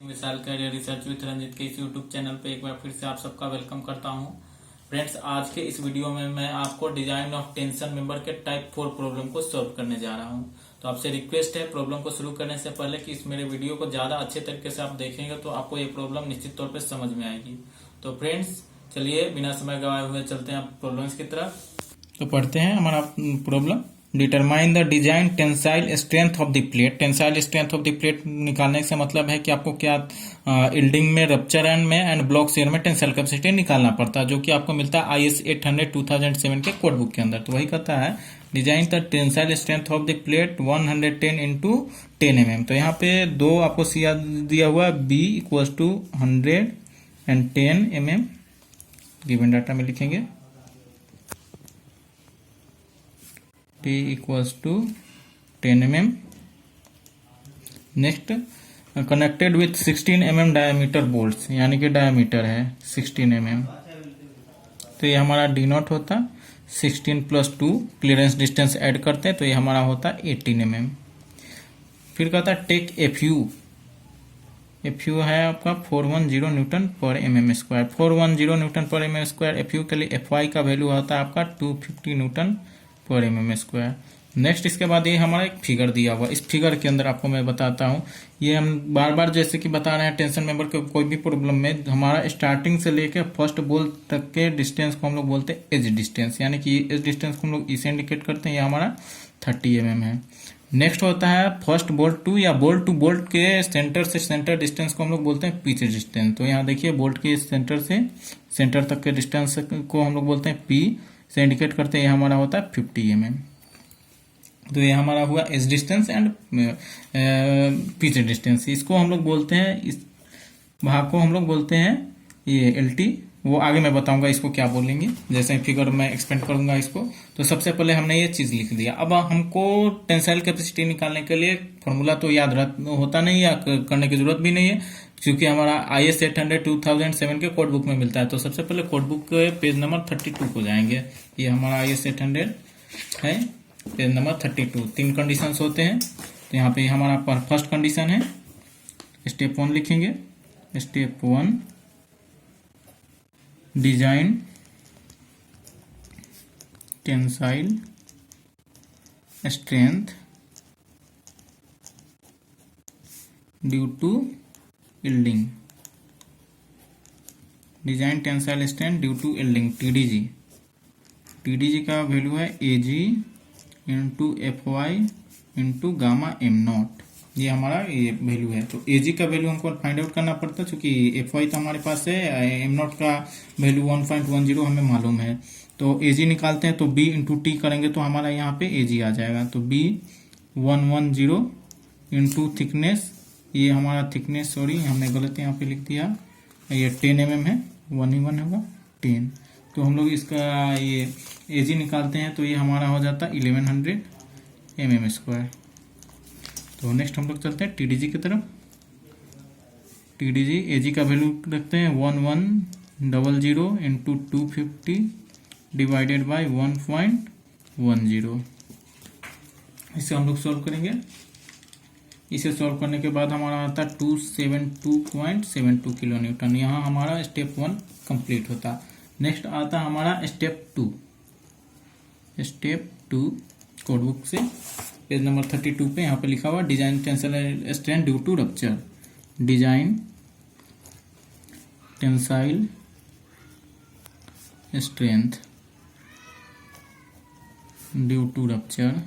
मिसाल career research with Ranjit के इस यूट्यूब चैनल पे एक बार फिर से आप सबका वेलकम करता हूं। फ्रेंड्स, आज के इस वीडियो में मैं आपको डिजाइन ऑफ टेंशन मेंबर के टाइप 4 प्रॉब्लम को सॉल्व करने जा रहा हूं। तो आपसे रिक्वेस्ट है प्रॉब्लम को शुरू करने से पहले कि इस मेरे वीडियो को ज्यादा अच्छे तरीके से आप देखेंगे तो आपको ये प्रॉब्लम निश्चित तौर पर समझ में आएगी। तो फ्रेंड्स, चलिए बिना समय गवाए हुए चलते हैं प्रॉब्लम्स की तरफ। तो पढ़ते हैं हमारा problem. Determine the design tensile strength of the plate. Tensile strength of the plate निकालने से मतलब है कि आपको क्या इल्डिंग में, रप्चर एंड ब्लॉक शेयर में टेंसाइल कैपेसिटी निकालना पड़ता है, जो कि आपको मिलता है IS 800 2007 के कोड बुक के अंदर। तो वही कहता है design the tensile strength of the plate 110 into 10 mm। तो यहाँ पे दो आपको सिया दिया हुआ B equal to 110 mm given data में लिखेंगे। T equals to 10 mm। Next, connected with 16 mm diameter bolts, यानी कि डायमीटर है 16 mm। तो ये हमारा डी नॉट होता 16 प्लस 2, क्लियरेंस डिस्टेंस ऐड करते हैं तो ये हमारा होता 18 mm। फिर कहता है टेक एफ यू है आपका 410 न्यूटन पर mm स्क्वायर। 410 न्यूटन पर mm स्क्वायर एफ यू के लिए एफ वाई का वैल्यू होता है आपका 250 न्यूटन पर mm स्क्वायर। नेक्स्ट, इसके बाद ये हमारा एक फिगर दिया हुआ। इस फिगर के अंदर आपको मैं बताता हूँ, ये हम बार बार जैसे कि बता रहे हैं टेंशन मेंबर के कोई भी प्रॉब्लम में हमारा स्टार्टिंग से लेकर फर्स्ट बोल तक के डिस्टेंस को हम लोग बोलते हैं एज डिस्टेंस, यानी कि एज डिस्टेंस को हम लोग इसे इंडिकेट करते हैं। ये हमारा 30 mm है। नेक्स्ट होता है फर्स्ट बोल्ट टू या बोल्ट टू बोल्ट के सेंटर से सेंटर डिस्टेंस को हम लोग बोलते हैं पिच डिस्टेंस। तो यहाँ देखिए बोल्ट के सेंटर से सेंटर तक के डिस्टेंस को हम लोग बोलते हैं पी से इंडिकेट करते हैं। ये हमारा होता है 50 mm। तो ये हमारा हुआ edge distance and pitch distance. इसको हम लोग बोलते हैं, इस भाग को हम लोग बोलते हैं ये LT। वो आगे मैं बताऊंगा इसको क्या बोलेंगे, जैसे फिगर में एक्सपेंड करूंगा इसको। तो सबसे पहले हमने ये चीज लिख दिया। अब हमको टेंसाइल कैपेसिटी निकालने के लिए फॉर्मूला तो याद होता नहीं या करने की जरूरत भी नहीं है, क्योंकि हमारा IS 800 2007 के कोड बुक में मिलता है। तो सबसे पहले कोड बुक के पेज नंबर 32 को जाएंगे। ये हमारा IS 800 है, पेज नंबर 32। 3 कंडीशंस होते हैं। तो यहाँ पे हमारा फर्स्ट कंडीशन है, स्टेप 1 लिखेंगे। Step 1, design tensile strength due to yielding. Design tensile strength due to yielding, TDG का वैल्यू है AG into FY into gamma M not. ये हमारा ये वैल्यू है। तो AG का वैल्यू हमको फाइंड आउट करना पड़ता है, क्योंकि FY तो हमारे पास है, M नॉट का वैल्यू 1.10 हमें मालूम है। तो AG निकालते हैं तो B इंटू T करेंगे तो हमारा यहाँ पे AG आ जाएगा। तो B 110 इंटू थिकनेस, ये हमारा थिकनेस, सॉरी हमने गलत यहाँ पे लिख दिया, ये 10 mm है, 1 ही 1 होगा 10। तो हम लोग इसका ये AG निकालते हैं तो ये हमारा हो जाता है 1100 mm स्क्वायर। तो नेक्स्ट हम लोग चलते हैं TDG की तरफ। TDG AG का वैल्यू रखते हैं 1100 इंटू 250 डिवाइडेड बाई 1.10। इसे हम लोग सॉल्व करेंगे। इसे सॉल्व करने के बाद हमारा आता है 272.72 किलो न्यूटन। यहाँ हमारा स्टेप 1 कंप्लीट होता। नेक्स्ट आता हमारा स्टेप 2। स्टेप 2 कोड बुक से पेज नंबर 32 पे यहाँ पे लिखा हुआ design tensile strength due to rupture. Design tensile strength due to rupture.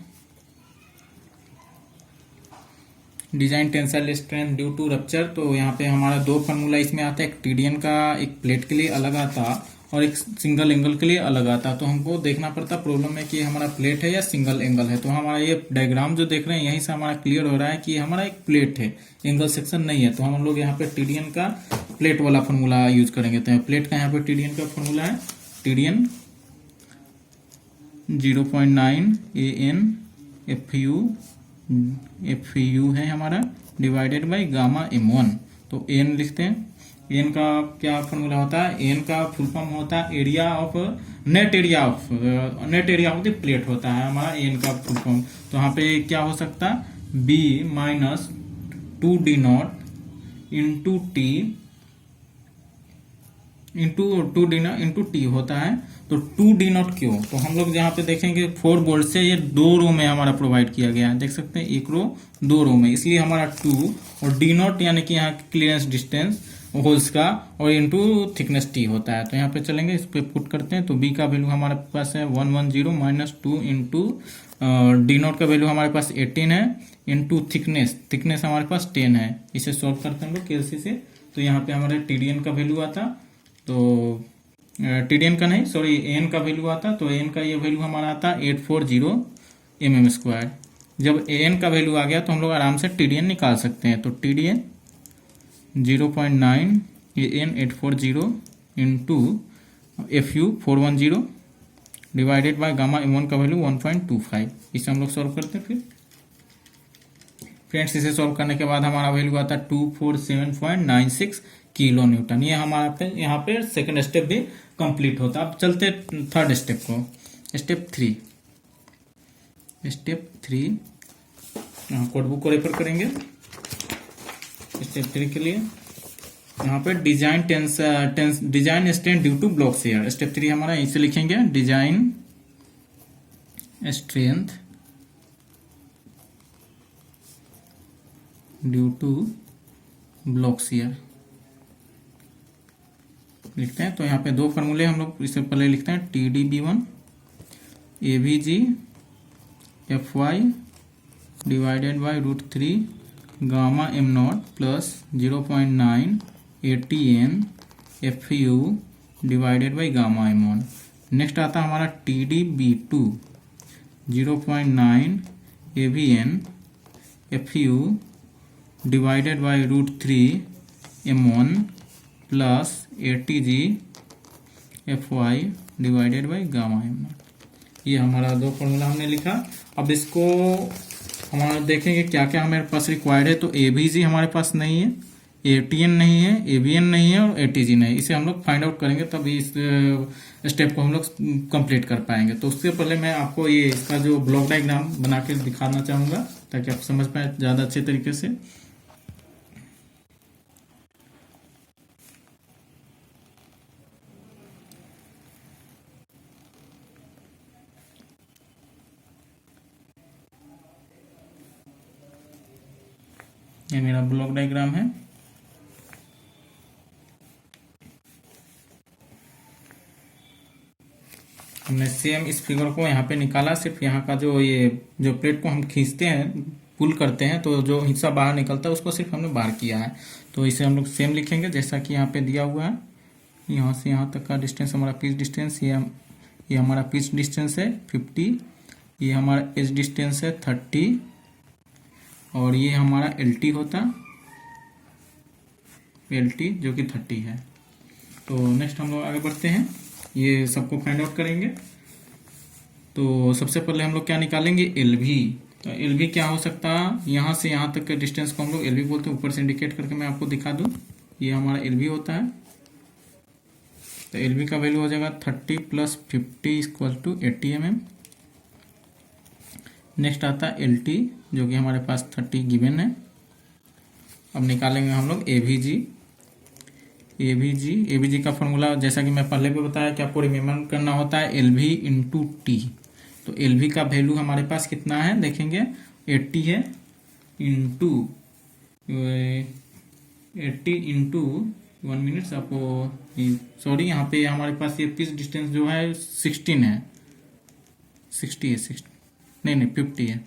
Design tensile strength due to rupture. तो यहाँ पे हमारा दो फार्मूला इसमें आता है। एक TDN का एक प्लेट के लिए अलग आता और एक सिंगल एंगल के लिए अलग आता। तो हमको देखना पड़ता प्रॉब्लम में कि हमारा प्लेट है या सिंगल एंगल है। तो हमारा ये डायग्राम जो देख रहे हैं यहीं से हमारा क्लियर हो रहा है कि हमारा एक प्लेट है, एंगल सेक्शन नहीं है। तो हम लोग यहाँ पे TDN का प्लेट वाला फॉर्मूला यूज करेंगे। तो प्लेट का यहाँ पे TDN का फॉर्मूला है, TDN 0.9 AN FU है हमारा डिवाइडेड बाई गामा M1। तो N लिखते हैं। एन का क्या फॉर्मूला होता है? एन का फुल फॉर्म होता है area of net area of the plate होता है हमारा एन का फुल फॉर्म। तो यहाँ पे क्या हो सकता है? B minus 2d not into t into d not into t होता है। तो 2 डी नॉट क्यों, तो हम लोग यहाँ पे देखेंगे 4 वोल्ट से ये 2 रो में हमारा प्रोवाइड किया गया है, देख सकते हैं 1 रो 2 रो में, इसलिए हमारा 2 और डी नॉट यानी कि यहाँ क्लियरेंस डिस्टेंस होल्स का और इंटू थिकनेस टी होता है। तो यहाँ पे चलेंगे, इस पे पुट करते हैं। तो बी का वैल्यू हमारे पास है 110 माइनस 2 इंटू डी नॉट का वैल्यू हमारे पास 18 है इंटू थिकनेस हमारे पास 10 है। इसे सॉल्व करते हैं हम लोग केएलसी से। तो यहाँ पे हमारे टीडीएन का वैल्यू आता, तो टीडीएन का नहीं सॉरी एन का वैल्यू आता, तो एन का ये वैल्यू हमारा आता 840 mm²। जब एन का वैल्यू आ गया तो हम लोग आराम से टीडीएन निकाल सकते हैं। तो TDN 0.9 N 840 into FU 410 divided by gamma M1 का वैल्यू 1.25। इसे हम लोग सॉल्व करते हैं। फिर फ्रेंड्स इसे सॉल्व करने के बाद हमारा वैल्यू आता है 247.96 किलो न्यूटन। ये हमारा यहाँ पे सेकंड स्टेप भी कंप्लीट होता है। अब चलते थर्ड स्टेप को, स्टेप 3। कोड बुक को रेफर करेंगे स्टेप 3 के लिए। यहाँ पे design strength due to block shear, step 3 हमारा इसे लिखेंगे design strength due to block shear लिखते हैं। तो यहाँ पे 2 फार्मूले हम लोग इससे पहले लिखते हैं, TDB1 AVG FY divided by √3 gamma M0 plus 0.9 ATN FU divided by gamma M1। Next आता हमारा TDB2 0.9 AVN FU divided by √3 M1 plus ATG FY divided by gamma M0। ये हमारा 2 फॉर्मूला हमने लिखा। अब इसको हमारा देखेंगे क्या क्या हमारे पास रिक्वायर्ड है। तो AVG हमारे पास नहीं है, ATN नहीं है, AVN नहीं है और ATG नहीं है। इसे हम लोग फाइंड आउट करेंगे तभी इस स्टेप को हम लोग कंप्लीट कर पाएंगे। तो उससे पहले मैं आपको ये इसका जो ब्लॉक डायग्राम बना के दिखाना चाहूँगा ताकि आप समझ पाए ज़्यादा अच्छे तरीके से। ये मेरा ब्लॉक डायग्राम है। हमने सेम इस फिगर को यहाँ पे निकाला, सिर्फ यहाँ का जो प्लेट को हम खींचते हैं पुल करते हैं तो जो हिस्सा बाहर निकलता है उसको सिर्फ हमने बाहर किया है। तो इसे हम लोग सेम लिखेंगे जैसा कि यहाँ पे दिया हुआ है। यहाँ से यहाँ तक का डिस्टेंस हमारा पिच डिस्टेंस, ये हमारा पिच डिस्टेंस है 50, ये हमारा एज डिस्टेंस है 30 और ये हमारा LT होता, LT जो कि 30 है। तो नेक्स्ट हम लोग आगे बढ़ते हैं, ये सबको फाइंड आउट करेंगे। तो सबसे पहले हम लोग क्या निकालेंगे, LV। तो LV क्या हो सकता है, यहाँ से यहाँ तक के डिस्टेंस को हम लोग LV बोलते हैं। ऊपर से इंडिकेट करके मैं आपको दिखा दूँ, ये हमारा LV होता है। तो LV का वैल्यू हो जाएगा 30 + 50 = 80 mm। नेक्स्ट आता है LT जो कि हमारे पास 30 गिवन है। अब निकालेंगे हम लोग AVG का फॉर्मूला जैसा कि मैं पहले भी बताया कि आपको रिमेम्बर करना होता है LV × T। तो LV का वैल्यू हमारे पास कितना है देखेंगे 80 है, इंटू 80 इंटू 1 मिनट आपको सॉरी यहाँ पे हमारे पास ये पिच डिस्टेंस जो है 16 है, 60 है, नहीं 50 है।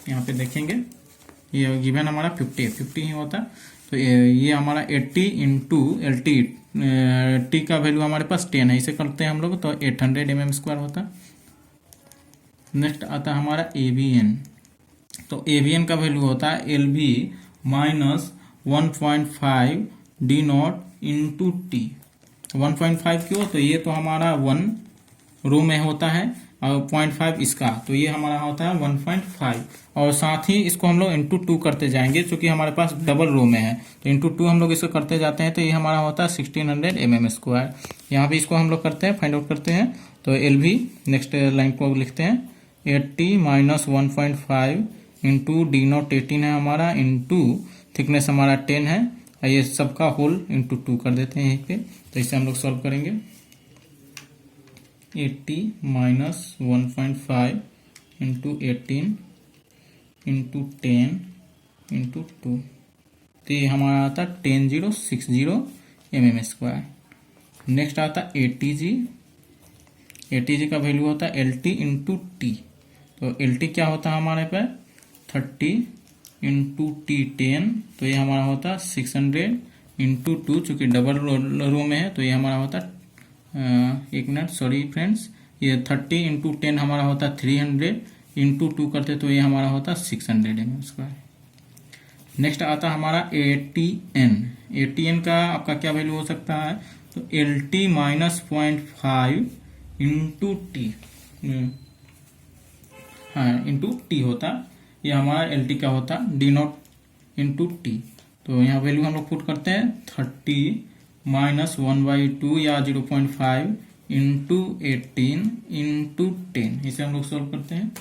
यहाँ पे देखेंगे ये गिवन हमारा 50 ही होता। तो ये हमारा 80 इंटू LT, T का वैल्यू हमारे पास 10 है, इसे करते हैं हम लोग तो 800 mm² होता। नेक्स्ट आता है हमारा AVN। तो AVN का वैल्यू होता है LV - 1.5 D0 इंटू T। 1.5 क्यों, तो ये तो हमारा 1 रो में होता है और 0.5 इसका, तो ये हमारा होता है 1.5 और साथ ही इसको हम लोग इंटू 2 करते जाएंगे क्योंकि हमारे पास डबल रो में है। तो इंटू 2 हम लोग इसको करते जाते हैं तो ये हमारा होता है 1600 mm²। यहाँ भी इसको हम लोग करते हैं, फाइंड आउट करते हैं। तो LV नेक्स्ट लाइन को लिखते हैं 80 - 1.5 इंटू D0 18 है हमारा, इंटू थिकनेस हमारा 10 है, ये सबका होल इंटू 2 कर देते हैं यहीं पे। तो इसे हम लोग सॉल्व करेंगे। 80 माइनस 1.5 इंटू 18 इंटू 10 इंटू 2, तो ये हमारा आता 10060 mm²। नेक्स्ट आता ATG। ATG का वैल्यू होता है LT इंटू टी। तो LT क्या होता है हमारे पे 30 इंटू टी 10, तो ये हमारा होता 600 इंटू 2, चूंकि डबल रो में है तो ये हमारा होता 1 मिनट, सॉरी फ्रेंड्स, ये 30 इंटू 10 हमारा होता 300 इंटू 2 करते तो ये हमारा होता 600 mm²। नेक्स्ट आता हमारा ATN। ATN का आपका क्या वैल्यू हो सकता है, तो LT माइनस 0.5 इंटू टी, हाँ इंटू टी होता, ये हमारा LT का होता D0 इंटू टी। तो यहाँ वैल्यू हम लोग पुट करते हैं 30 माइनस 1/2 या 0.5 इंटू 18 इंटू 10। इसे हम लोग सॉल्व करते हैं।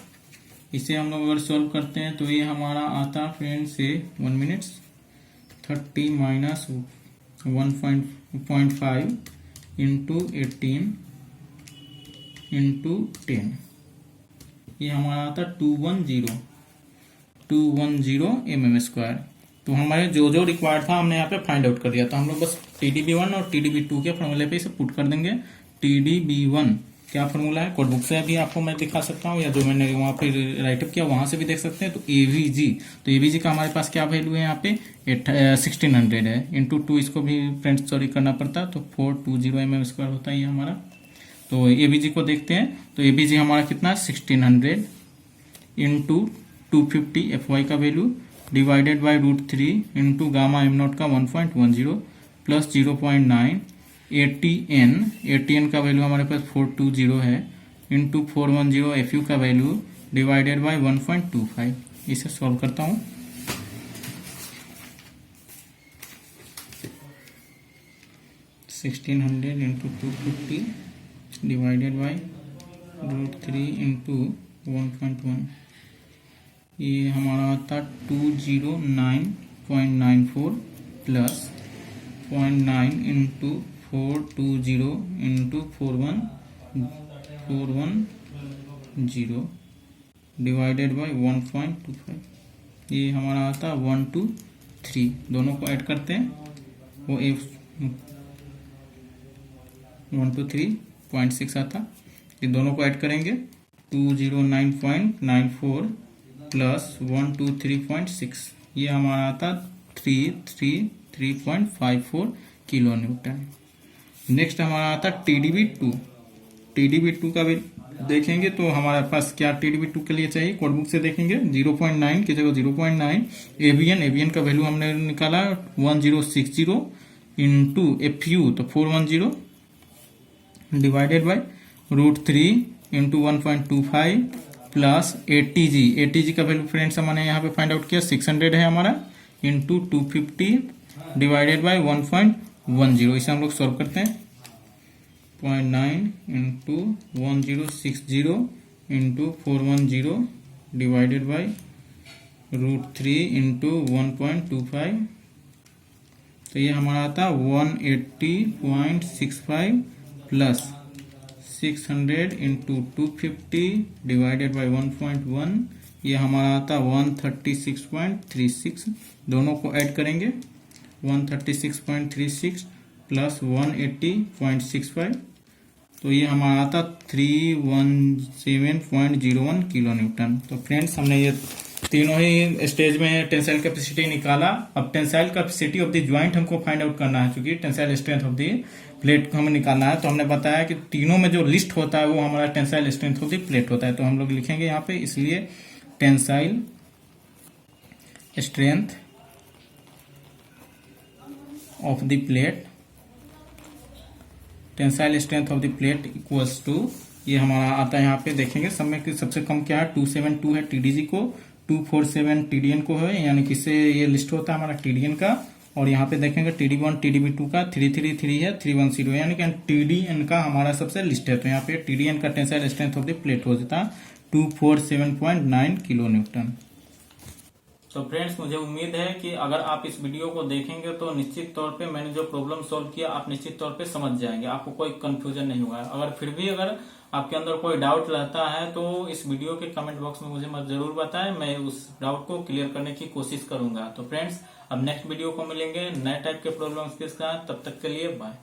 इसे हम लोग अगर सॉल्व करते हैं तो ये हमारा आता फ्रेंड से 1 मिनट, 30 माइनस 1.5 इंटू 18 इंटू 10, ये हमारा आता 210 mm²। तो हमारे जो जो रिक्वायर्ड था हमने यहाँ पे फाइंड आउट कर दिया। तो हम लोग बस TDB1 और TDB2 के फॉर्मूले पे इसे पुट कर देंगे। TDB1 क्या फॉर्मूला है, कोड बुक से भी आपको मैं दिखा सकता हूँ, या जो मैंने वहाँ पे राइटअप किया वहां से भी देख सकते हैं। तो AVG, तो AVG का हमारे पास क्या वैल्यू है यहाँ पे 1600 है, इंटू 2 इसको भी फ्रेंड्स सॉरी करना पड़ता, तो 420 mm² होता है ये हमारा। तो AVG को देखते हैं। तो AVG हमारा कितना 1600 इंटू 250 FY का value divided by √3 into gamma M0 का 1.10 प्लस 0.9। ATN का वैल्यू हमारे पास 420 है इंटू 410 FU का वैल्यू डिवाइडेड बाय 1.25। इसे सॉल्व करता हूँ। (1600 इंटू 250 डिवाइडेड बाय √3 इंटू 1.1), ये हमारा आता 209.94 plus 0.9 into 420 into 410 divided bye 1.25, ये हमारा आता 123। दोनों को ऐड करते हैं, वो 123.6 आता। ये दोनों को ऐड करेंगे 209.94 प्लस 123.6, ये हमारा आता 333.54 किलो न्यूटन। नेक्स्ट हमारा आता TDB2। TDB2 का भी देखेंगे तो हमारे पास क्या TDB2 के लिए चाहिए, कोड बुक से देखेंगे 0.9 की जगह 0.9। AVN का वैल्यू हमने निकाला 1060 इंटू FU तो 410 divided bye √3 into 1.25 plus ATG का वैल्यू फ्रेंड्स हमने यहाँ पे फाइंड आउट किया 600 है हमारा इंटू 250 डिवाइडेड बाय 1.10। इसे हम लोग सॉल्व करते हैं। 0.9 into 1060 into 410 divided bye √3 into 1.25, तो ये हमारा आता 180.65 प्लस 600 इंटू 250 डिवाइडेड बाय 1.1, ये हमारा आता 136.36। दोनों को ऐड करेंगे 136.36 प्लस 180.65, तो ये हमारा आता 317.01 किलो न्यूटन। तो फ्रेंड्स हमने ये तीनों ही स्टेज में टेंसाइल कैपेसिटी निकाला। अब tensile capacity of the joint हमको फाइंड आउट करना है, क्योंकि tensile strength of the plate को हमें निकालना है। तो हमने बताया कि तीनों में जो लिस्ट होता है वो हमारा tensile strength of the plate होता है। तो हम लोग लिखेंगे यहाँ पे, इसलिए tensile strength of the plate, tensile strength of the plate equals to, ये हमारा आता है यहाँ पे देखेंगे सब में सबसे कम क्या है 272 है TDG को, 247 TDN को है, यानी कि इससे ये लिस्ट होता है हमारा TDN का। और यहाँ पे देखेंगे TDB1 TDB2 का 333 है, 310 है, यानी कि TDN का हमारा सबसे लिस्ट है। तो यहाँ पे TDN का tensile strength of the plate हो जाता 247.9 किलो न्यूटन। तो फ्रेंड्स मुझे उम्मीद है कि अगर आप इस वीडियो को देखेंगे तो निश्चित तौर पे मैंने जो प्रॉब्लम सॉल्व किया आप निश्चित तौर पे समझ जाएंगे, आपको कोई कंफ्यूजन नहीं होगा। अगर फिर भी अगर आपके अंदर कोई डाउट रहता है तो इस वीडियो के कमेंट बॉक्स में मुझे मत जरूर बताएं, मैं उस डाउट को क्लियर करने की कोशिश करूंगा। तो फ्रेंड्स अब नेक्स्ट वीडियो को मिलेंगे नए टाइप के प्रॉब्लम्स के साथ, तब तक के लिए बाय।